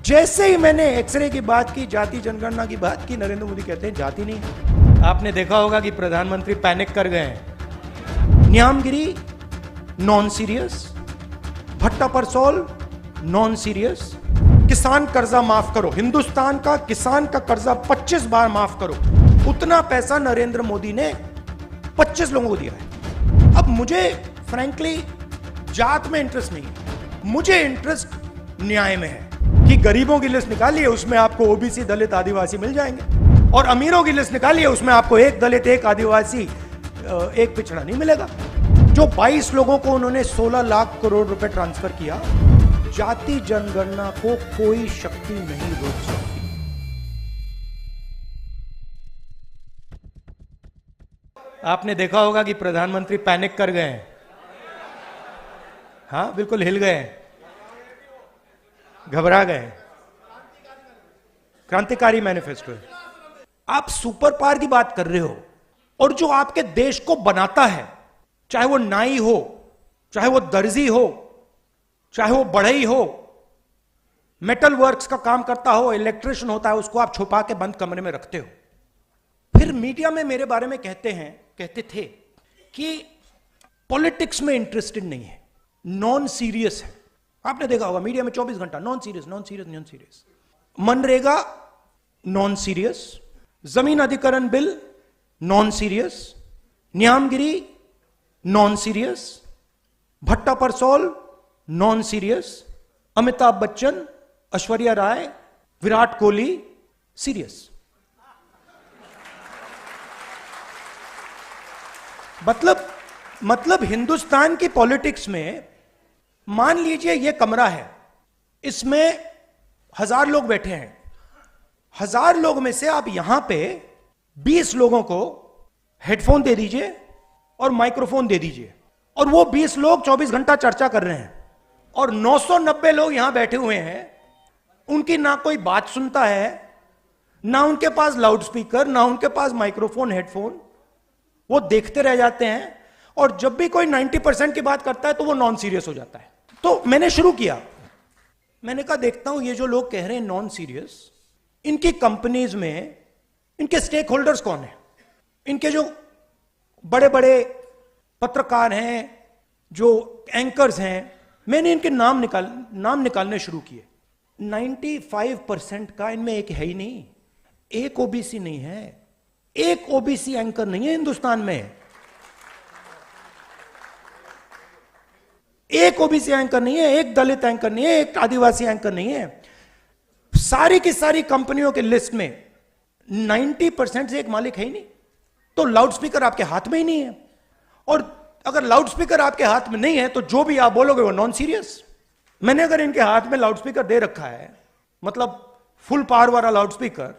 जैसे ही मैंने एक्सरे की बात की, जाति जनगणना की बात की, नरेंद्र मोदी कहते हैं जाति नहीं है। आपने देखा होगा कि प्रधानमंत्री पैनिक कर गए हैं। न्यामगिरी non serious, Bhatta Parsaul non serious, किसान कर्जा माफ करो, हिंदुस्तान का किसान का कर्जा 25 बार माफ करो, उतना पैसा नरेंद्र मोदी ने 25 लोगों को दिया है। अब मुझे फ्रैंकली जात में इंटरेस्ट नहीं है, मुझे इंटरेस्ट न्याय में है कि गरीबों की लिस्ट निकालिए, उसमें आपको ओबीसी, दलित, आदिवासी मिल जाएंगे, और अमीरों की लिस्ट निकालिए, उसमें आपको एक दलित, एक आदिवासी, एक पिछड़ा नहीं मिलेगा। जो 22 लोगों को उन्होंने 16 लाख करोड़ रुपए ट्रांसफर किया, जाति जनगणना को कोई शक्ति नहीं रोक सकती। आपने देखा होगा कि प्रधानमंत्री पैनिक कर गए हैं। हाँ, बिल्कुल हिल गए हैं, घबरा गए। क्रांतिकारी मैनिफेस्टो है। आप सुपर पावर की बात कर रहे हो, और जो आपके देश को बनाता है, चाहे वो नाई हो, चाहे वो दर्जी हो, चाहे वो बढ़ई हो, मेटल वर्क्स का काम करता हो, इलेक्ट्रिशियन होता है, उसको आप छुपा के बंद कमरे में रखते हो। फिर मीडिया में मेरे बारे में कहते थे कि पॉलिटिक्स में इंटरेस्टेड नहीं है, नॉन सीरियस है। आपने देखा होगा मीडिया में 24 घंटा non serious, non serious, non serious. MNREGA non serious, जमीन अधिकरण bill non serious, Niyamgiri non serious, Bhatta Parsaul non serious, Amitabh Bachchan, Aishwarya Rai, Virat Kohli serious. मतलब हिंदुस्तान की पॉलिटिक्स में मान लीजिए ये कमरा है, इसमें 1000 लोग बैठे हैं, 1000 लोग में से आप यहां पे 20 लोगों को हेडफोन दे दीजिए और माइक्रोफोन दे दीजिए, और वो 20 लोग 24 घंटा चर्चा कर रहे हैं, और 990 लोग यहां बैठे हुए हैं, उनकी ना कोई बात सुनता है, ना उनके पास लाउड स्पीकर, ना उनके पास माइक्रोफोन, हेडफोन, वो देखते रह जाते हैं। और जब भी कोई 90% की बात करता है तो वो नॉन सीरियस हो जाता है। तो मैंने शुरू किया, मैंने कहा देखता हूं ये जो लोग कह रहे हैं नॉन सीरियस, इनकी कंपनीज में इनके स्टेक होल्डर्स कौन है, इनके जो बड़े बड़े पत्रकार हैं, जो एंकर्स हैं, मैंने इनके नाम निकालने शुरू किए। 95% का इनमें एक है ही नहीं, एक ओबीसी नहीं है, एक ओबीसी एंकर नहीं है हिंदुस्तान में, एक ओबीसी एंकर नहीं है, एक दलित एंकर नहीं है, एक आदिवासी एंकर नहीं है। सारी की सारी कंपनियों के लिस्ट में 90% से एक मालिक है ही नहीं। तो लाउड स्पीकर आपके हाथ में ही नहीं है, और अगर लाउड स्पीकर आपके हाथ में नहीं है तो जो भी आप बोलोगे वो नॉन सीरियस। मैंने अगर इनके हाथ में लाउड स्पीकर दे रखा है, मतलब फुल पावर वाला लाउड स्पीकर,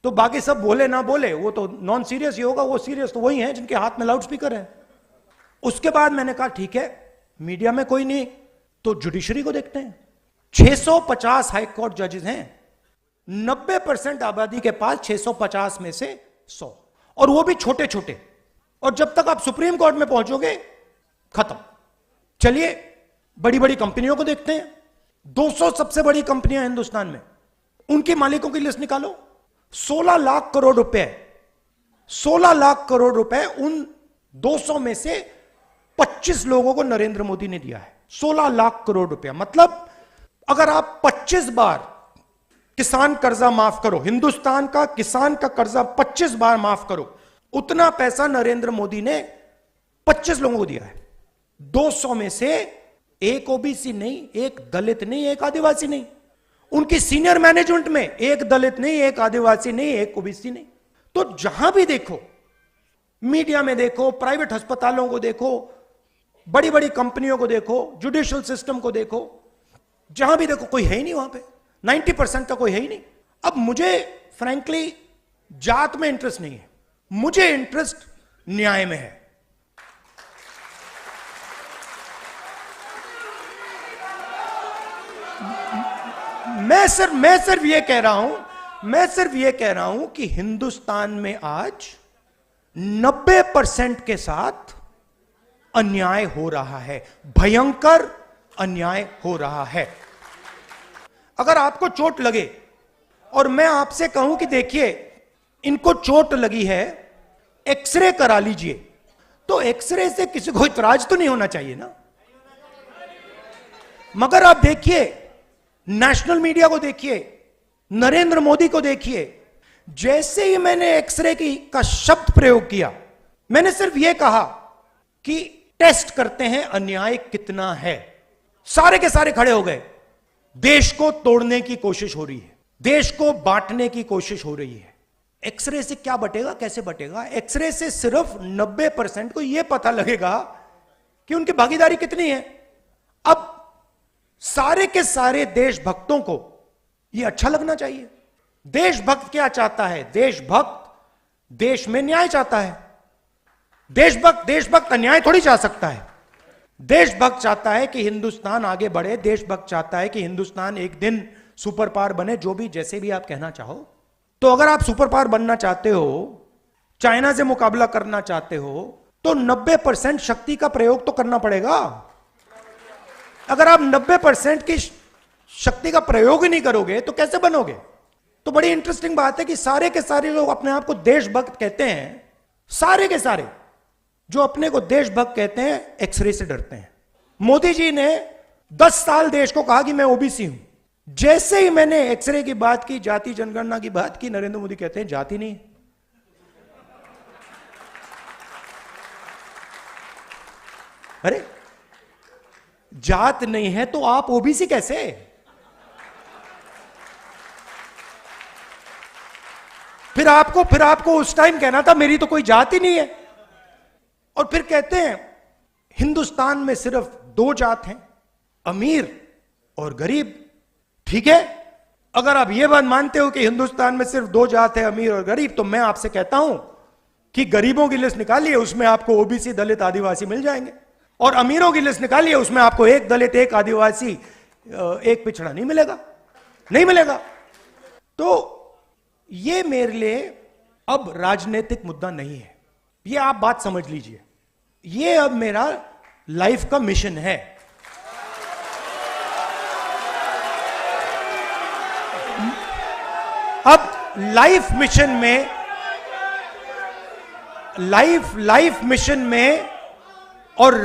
तो बाकी सब बोले ना बोले वो तो नॉन सीरियस ही होगा, वो सीरियस तो वही है जिनके हाथ में लाउड स्पीकर है। उसके बाद मैंने कहा ठीक है, मीडिया में कोई नहीं तो जुडिशरी को देखते हैं। 650 हाई कोर्ट जजेस हैं, 90% आबादी के पास 650 में से 100, और वो भी छोटे छोटे, और जब तक आप सुप्रीम कोर्ट में पहुंचोगे खत्म। चलिए बड़ी बड़ी कंपनियों को देखते हैं। 200 सबसे बड़ी कंपनियां हिंदुस्तान में, उनके मालिकों की लिस्ट निकालो। 16 लाख करोड़ रुपए, 16 लाख करोड़ रुपए उन 200 में से 25 लोगों को नरेंद्र मोदी ने दिया है। 16 लाख करोड़ रुपया, मतलब अगर आप 25 बार किसान कर्जा माफ करो, हिंदुस्तान का किसान का कर्जा 25 बार माफ करो, उतना पैसा नरेंद्र मोदी ने 25 लोगों को दिया है। 200 में से एक ओबीसी नहीं, एक दलित नहीं, एक आदिवासी नहीं। उनकी सीनियर मैनेजमेंट में एक दलित नहीं, एक आदिवासी नहीं, एक ओबीसी नहीं। तो जहां भी देखो, मीडिया में देखो, प्राइवेट अस्पतालों को देखो, बड़ी बड़ी कंपनियों को देखो, जुडिशियल सिस्टम को देखो, जहां भी देखो कोई है ही नहीं वहां पे, 90% का कोई है ही नहीं। अब मुझे फ्रैंकली जात में इंटरेस्ट नहीं है, मुझे इंटरेस्ट न्याय में है। मैं सिर्फ ये कह रहा हूं कि हिंदुस्तान में आज 90% के साथ अन्याय हो रहा है, भयंकर अन्याय हो रहा है। अगर आपको चोट लगे और मैं आपसे कहूं कि देखिए इनको चोट लगी है, एक्सरे करा लीजिए, तो एक्सरे से किसी को इतराज तो नहीं होना चाहिए ना। मगर आप देखिए, नेशनल मीडिया को देखिए, नरेंद्र मोदी को देखिए, जैसे ही मैंने एक्सरे का शब्द प्रयोग किया, मैंने सिर्फ यह कहा कि टेस्ट करते हैं अन्याय कितना है, सारे के सारे खड़े हो गए। देश को तोड़ने की कोशिश हो रही है, देश को बांटने की कोशिश हो रही है। एक्सरे से क्या बटेगा, कैसे बटेगा? एक्सरे से सिर्फ 90% को यह पता लगेगा कि उनकी भागीदारी कितनी है। अब सारे के सारे देशभक्तों को यह अच्छा लगना चाहिए। देशभक्त क्या चाहता है? देशभक्त देश में न्याय चाहता है। देशभक्त अन्याय थोड़ी चाह सकता है। देशभक्त चाहता है कि हिंदुस्तान आगे बढ़े, देशभक्त चाहता है कि हिंदुस्तान एक दिन सुपर पावर बने, जो भी जैसे भी आप कहना चाहो। तो अगर आप सुपर पावर बनना चाहते हो, चाइना से मुकाबला करना चाहते हो, तो 90% शक्ति का प्रयोग तो करना पड़ेगा। अगर आप 90% की शक्ति का प्रयोग ही नहीं करोगे तो कैसे बनोगे? तो बड़ी इंटरेस्टिंग बात है कि सारे के सारे लोग अपने आप को देशभक्त कहते हैं, सारे के सारे जो अपने को देशभक्त कहते हैं, एक्सरे से डरते हैं। मोदी जी ने 10 साल देश को कहा कि मैं ओबीसी हूं। जैसे ही मैंने एक्सरे की बात की, जाति जनगणना की बात की, नरेंद्र मोदी कहते हैं जाति नहीं। अरे जात नहीं है तो आप ओबीसी कैसे? फिर आपको उस टाइम कहना था मेरी तो कोई जात ही नहीं है। और फिर कहते हैं हिंदुस्तान में सिर्फ 2 जात हैं, अमीर और गरीब। ठीक है, अगर आप यह बात मानते हो कि हिंदुस्तान में सिर्फ 2 जात है, अमीर और गरीब, तो मैं आपसे कहता हूं कि गरीबों की लिस्ट निकालिए, उसमें आपको ओबीसी, दलित, आदिवासी मिल जाएंगे। और अमीरों की लिस्ट निकालिए, उसमें आपको एक दलित, एक आदिवासी, एक पिछड़ा नहीं मिलेगा, नहीं मिलेगा। तो यह मेरे लिए अब राजनीतिक मुद्दा नहीं है, यह आप बात समझ लीजिए। यह अब मेरा लाइफ का मिशन है। अब लाइफ मिशन में और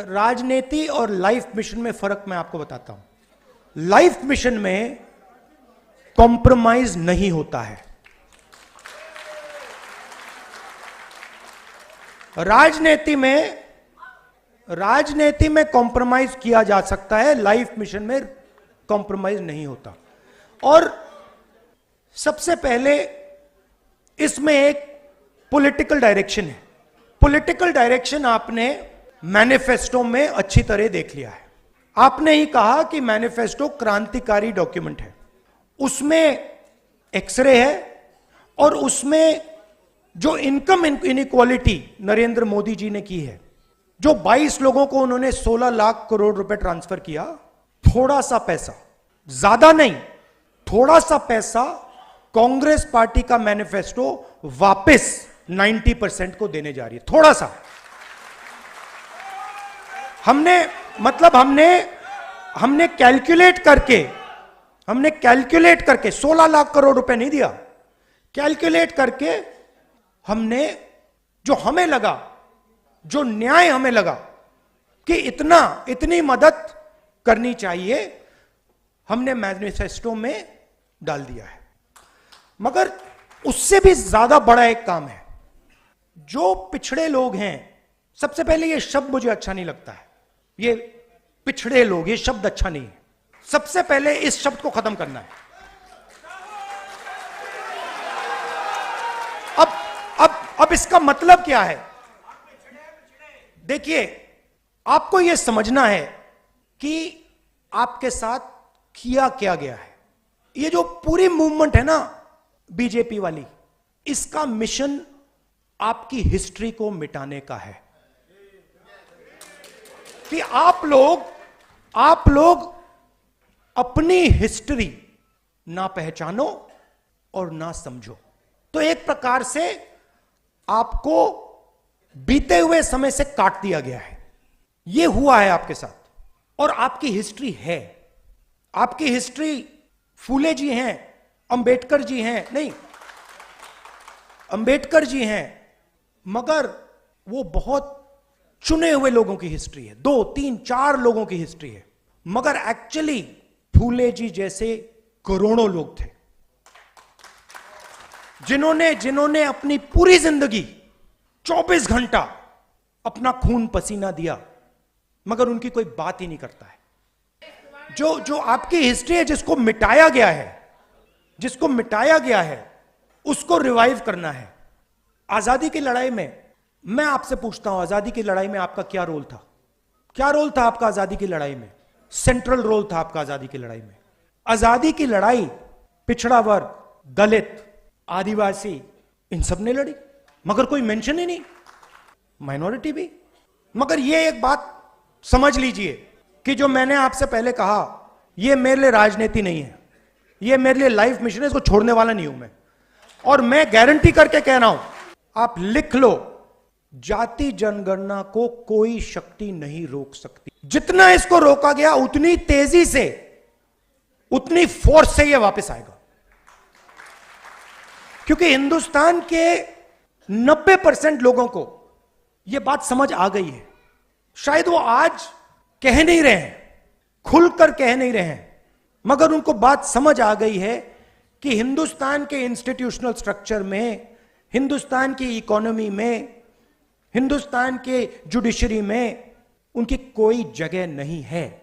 राजनीति और लाइफ मिशन में फर्क मैं आपको बताता हूं। लाइफ मिशन में कॉम्प्रोमाइज नहीं होता है। राजनीति में कॉम्प्रोमाइज किया जा सकता है, लाइफ मिशन में कॉम्प्रोमाइज नहीं होता। और सबसे पहले इसमें एक पॉलिटिकल डायरेक्शन है। पॉलिटिकल डायरेक्शन आपने मैनिफेस्टो में अच्छी तरह देख लिया है। आपने ही कहा कि मैनिफेस्टो क्रांतिकारी डॉक्यूमेंट है, उसमें एक्सरे है और उसमें जो इनकम इनइक्वालिटी नरेंद्र मोदी जी ने की है, जो 22 लोगों को उन्होंने 16 लाख करोड़ रुपए ट्रांसफर किया, थोड़ा सा पैसा, ज्यादा नहीं, थोड़ा सा पैसा कांग्रेस पार्टी का मैनिफेस्टो वापस 90% को देने जा रही है। थोड़ा सा हमने कैलकुलेट करके 16 लाख करोड़ रुपए नहीं दिया, कैलकुलेट करके हमने जो हमें लगा, जो न्याय हमें लगा कि इतनी मदद करनी चाहिए, हमने मैनिफेस्टो में डाल दिया है। मगर उससे भी ज्यादा बड़ा एक काम है। जो पिछड़े लोग हैं, सबसे पहले ये शब्द मुझे अच्छा नहीं लगता है, ये पिछड़े लोग, ये शब्द अच्छा नहीं है। सबसे पहले इस शब्द को खत्म करना है। अब इसका मतलब क्या है? देखिए, आपको यह समझना है कि आपके साथ किया क्या गया है। ये जो पूरी मूवमेंट है ना बीजेपी वाली, इसका मिशन आपकी हिस्ट्री को मिटाने का है कि आप लोग अपनी हिस्ट्री ना पहचानो और ना समझो। तो एक प्रकार से आपको बीते हुए समय से काट दिया गया है। यह हुआ है आपके साथ। और आपकी हिस्ट्री है, आपकी हिस्ट्री फूले जी हैं, अंबेडकर जी हैं, नहीं अंबेडकर जी हैं, मगर वो बहुत चुने हुए लोगों की हिस्ट्री है, 2, 3, 4 लोगों की हिस्ट्री है। मगर एक्चुअली फूले जी जैसे करोड़ों लोग थे जिन्होंने अपनी पूरी जिंदगी 24 घंटा अपना खून पसीना दिया, मगर उनकी कोई बात ही नहीं करता है। जो आपकी हिस्ट्री है, जिसको मिटाया गया है, उसको रिवाइव करना है। आजादी की लड़ाई में मैं आपसे पूछता हूं, आजादी की लड़ाई में आपका क्या रोल था? क्या रोल था आपका आजादी की लड़ाई में? सेंट्रल रोल था आपका आजादी की लड़ाई में। आजादी की लड़ाई पिछड़ा वर्ग, दलित, आदिवासी, इन सब ने लड़ी, मगर कोई मेंशन ही नहीं, माइनॉरिटी भी। मगर ये एक बात समझ लीजिए कि जो मैंने आपसे पहले कहा, ये मेरे लिए राजनीति नहीं है, ये मेरे लिए लाइफ मिशन है, इसको छोड़ने वाला नहीं हूं मैं। और मैं गारंटी करके कह रहा हूं, आप लिख लो, जाति जनगणना को कोई शक्ति नहीं रोक सकती। जितना इसको रोका गया, उतनी तेजी से, उतनी फोर्स से यह वापस आएगा। क्योंकि हिंदुस्तान के 90% लोगों को यह बात समझ आ गई है। शायद वो आज कह नहीं रहे हैं, खुलकर कह नहीं रहे हैं, मगर उनको बात समझ आ गई है कि हिंदुस्तान के इंस्टीट्यूशनल स्ट्रक्चर में, हिंदुस्तान की इकोनॉमी में, हिंदुस्तान के जुडिशरी में उनकी कोई जगह नहीं है,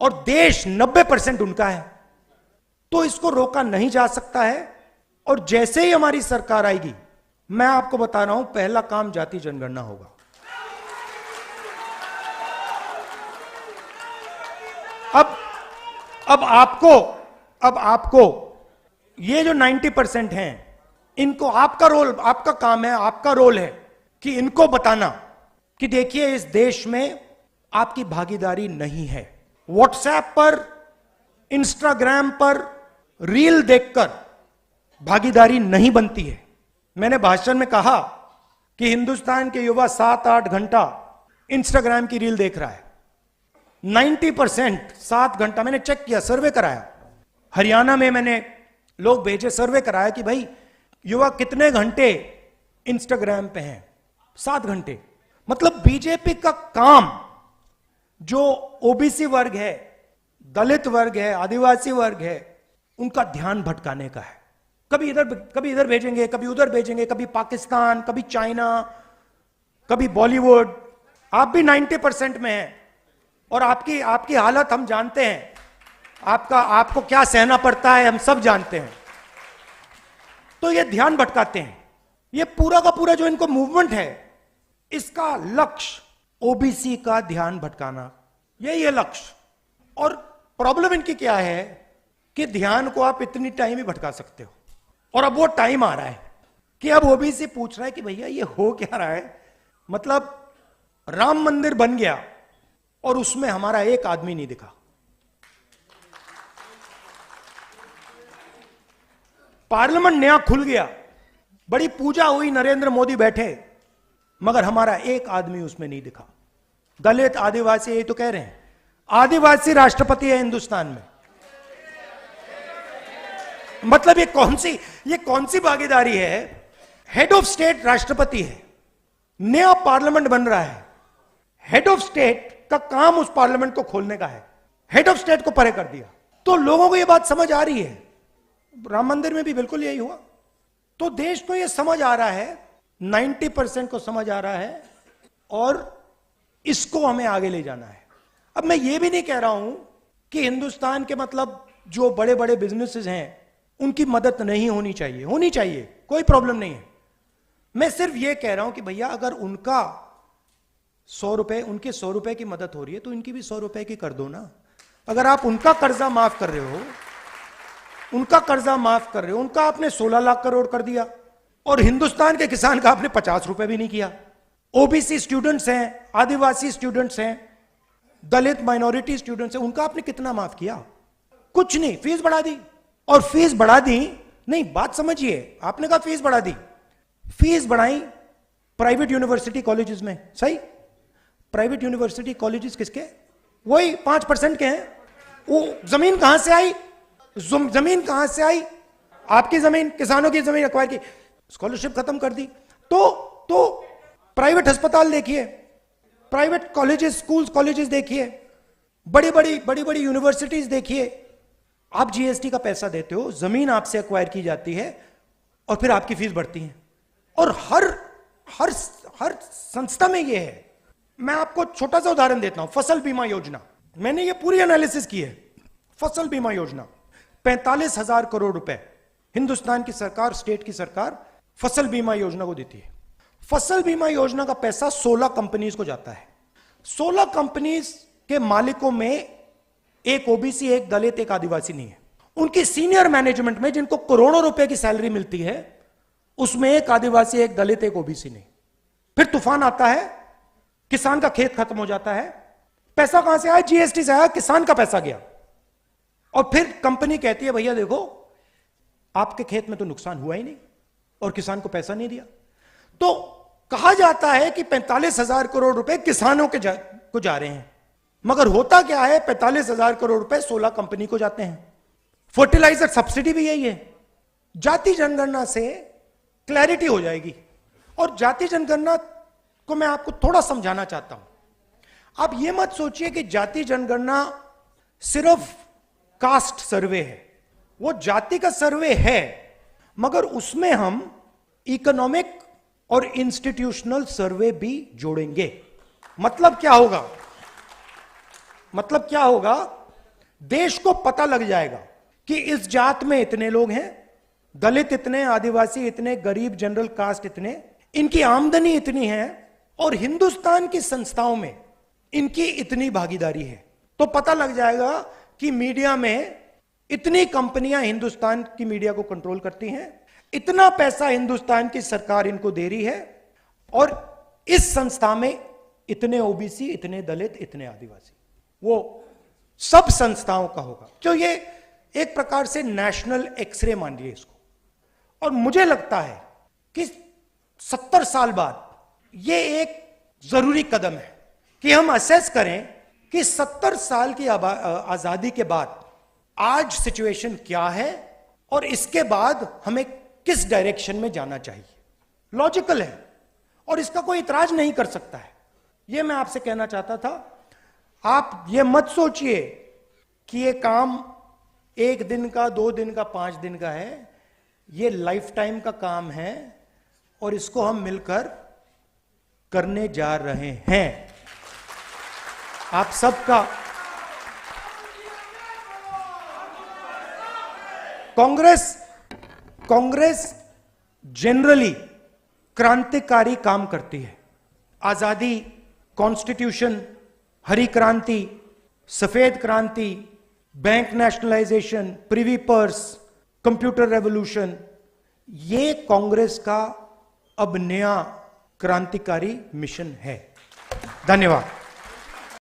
और देश 90% उनका है। तो इसको रोका नहीं जा सकता है। और जैसे ही हमारी सरकार आएगी, मैं आपको बता रहा हूं, पहला काम जाति जनगणना होगा। अब आपको ये जो 90% हैं, इनको आपका रोल, आपका काम है, आपका रोल है कि इनको बताना कि देखिए इस देश में आपकी भागीदारी नहीं है। व्हाट्सएप पर, इंस्टाग्राम पर रील देखकर भागीदारी नहीं बनती है। मैंने भाषण में कहा कि हिंदुस्तान के युवा 7-8 घंटा इंस्टाग्राम की रील देख रहा है। 90% 7 घंटा, मैंने चेक किया, सर्वे कराया, हरियाणा में मैंने लोग भेजे, सर्वे कराया कि भाई युवा कितने घंटे इंस्टाग्राम पे हैं। 7 घंटे। मतलब बीजेपी का काम जो ओबीसी वर्ग है, दलित वर्ग है, आदिवासी वर्ग है, उनका ध्यान भटकाने का है। कभी इधर भेजेंगे, कभी उधर भेजेंगे, कभी पाकिस्तान, कभी चाइना, कभी बॉलीवुड। आप भी 90% में हैं, और आपकी हालत हम जानते हैं, आपको क्या सहना पड़ता है हम सब जानते हैं। तो ये ध्यान भटकाते हैं। ये पूरा का पूरा जो इनको मूवमेंट है, इसका लक्ष्य ओबीसी का ध्यान भटकाना, यही है लक्ष्य। और प्रॉब्लम इनकी क्या है कि ध्यान को आप इतनी टाइम ही भटका सकते हो। और अब वो टाइम आ रहा है कि अब ओबीसी पूछ रहा है कि भैया ये हो क्या रहा है। मतलब राम मंदिर बन गया और उसमें हमारा एक आदमी नहीं दिखा। पार्लियामेंट नया खुल गया, बड़ी पूजा हुई, नरेंद्र मोदी बैठे, मगर हमारा एक आदमी उसमें नहीं दिखा। दलित, आदिवासी, यही तो कह रहे हैं, आदिवासी राष्ट्रपति है हिंदुस्तान में। मतलब ये कौन सी भागीदारी है? हेड ऑफ स्टेट राष्ट्रपति है, नया पार्लियामेंट बन रहा है, हेड ऑफ स्टेट का काम उस पार्लियामेंट को खोलने का है, हेड ऑफ स्टेट को परे कर दिया। तो लोगों को यह बात समझ आ रही है। राम मंदिर में भी बिल्कुल यही हुआ। तो देश को यह समझ आ रहा है, 90% को समझ आ रहा है, और इसको हमें आगे ले जाना है। अब मैं ये भी नहीं कह रहा हूं कि हिंदुस्तान के मतलब जो बड़े बड़े बिजनेसेस हैं उनकी मदद नहीं होनी चाहिए, होनी चाहिए, कोई प्रॉब्लम नहीं है। मैं सिर्फ ये कह रहा हूं कि भैया अगर उनका 100 रुपए, उनके 100 रुपए की मदद हो रही है तो इनकी भी 100 रुपए की कर दो ना। अगर आप उनका कर्जा माफ कर रहे हो, उनका आपने 16 लाख करोड़ कर दिया, और हिंदुस्तान के किसान का आपने 50 रुपए भी नहीं किया। ओबीसी स्टूडेंट्स हैं, आदिवासी स्टूडेंट्स हैं, दलित माइनॉरिटी स्टूडेंट्स हैं, उनका आपने कितना माफ किया? कुछ नहीं। फीस बढ़ा दी, और फीस बढ़ा दी नहीं, बात समझिए, आपने कहा फीस बढ़ा दी, फीस बढ़ाई प्राइवेट यूनिवर्सिटी कॉलेजेस में, सही? प्राइवेट यूनिवर्सिटी कॉलेजेस किसके? वही 5% के हैं। वो जमीन कहां से आई? जमीन कहां से आई? आपकी जमीन, किसानों की जमीन एक्वायर की, स्कॉलरशिप खत्म कर दी। तो प्राइवेट अस्पताल देखिए, प्राइवेट कॉलेजेस, स्कूल्स कॉलेजेस देखिए, बड़ी बड़ी यूनिवर्सिटीज देखिए। आप जीएसटी का पैसा देते हो, जमीन आपसे एक्वायर की जाती है और फिर आपकी फीस बढ़ती है। और हर संस्था में यह है। मैं आपको छोटा सा उदाहरण देता हूं, फसल बीमा योजना। मैंने ये पूरी एनालिसिस की है। फसल बीमा योजना 45,000 करोड़ रुपए हिंदुस्तान की सरकार, स्टेट की सरकार फसल बीमा योजना को देती है। फसल बीमा योजना का पैसा 16 कंपनीज को जाता है। 16 कंपनीज के मालिकों में एक ओबीसी, एक दलित, एक आदिवासी नहीं है। उनकी सीनियर मैनेजमेंट में जिनको करोड़ों रुपए की सैलरी मिलती है, उसमें एक आदिवासी, एक दलित, एक ओबीसी नहीं। फिर तूफान आता है, किसान का खेत खत्म हो जाता है। पैसा कहां से आया? जीएसटी से आया, किसान का पैसा गया। और फिर कंपनी कहती है भैया देखो, आपके खेत में तो नुकसान हुआ ही नहीं और किसान को पैसा नहीं दिया। तो कहा जाता है कि 45,000 करोड़ रुपए किसानों को जा रहे हैं, मगर होता क्या है? 45,000 करोड़ रुपए 16 कंपनी को जाते हैं। फर्टिलाइजर सब्सिडी भी यही है। जाति जनगणना से क्लैरिटी हो जाएगी। और जाति जनगणना को मैं आपको थोड़ा समझाना चाहता हूं। आप यह मत सोचिए कि जाति जनगणना सिर्फ कास्ट सर्वे है। वो जाति का सर्वे है, मगर उसमें हम इकोनॉमिक और इंस्टीट्यूशनल सर्वे भी जोड़ेंगे। मतलब क्या होगा? मतलब क्या होगा? देश को पता लग जाएगा कि इस जात में इतने लोग हैं, दलित इतने, आदिवासी इतने, गरीब जनरल कास्ट इतने, इनकी आमदनी इतनी है और हिंदुस्तान की संस्थाओं में इनकी इतनी भागीदारी है। तो पता लग जाएगा कि मीडिया में इतनी कंपनियां हिंदुस्तान की मीडिया को कंट्रोल करती हैं, इतना पैसा हिंदुस्तान की सरकार इनको दे रही है, और इस संस्था में इतने ओबीसी, इतने दलित, इतने आदिवासी। वो सब संस्थाओं का होगा। तो ये एक प्रकार से नेशनल एक्सरे मानिए इसको। और मुझे लगता है कि 70 साल बाद ये एक जरूरी कदम है कि हम असेस करें कि 70 साल की आजादी के बाद आज सिचुएशन क्या है और इसके बाद हमें किस डायरेक्शन में जाना चाहिए। लॉजिकल है और इसका कोई इतराज नहीं कर सकता है। यह मैं आपसे कहना चाहता था। आप ये मत सोचिए कि ये काम 1 दिन का, 2 दिन का, 5 दिन का है। ये लाइफ टाइम का काम है और इसको हम मिलकर करने जा रहे हैं। आप सबका कांग्रेस जनरली क्रांतिकारी काम करती है। आजादी, कॉन्स्टिट्यूशन, हरी क्रांति, सफेद क्रांति, bank nationalisation, privy purse, computer revolution, ये कांग्रेस का अब नया क्रांतिकारी मिशन है। धन्यवाद।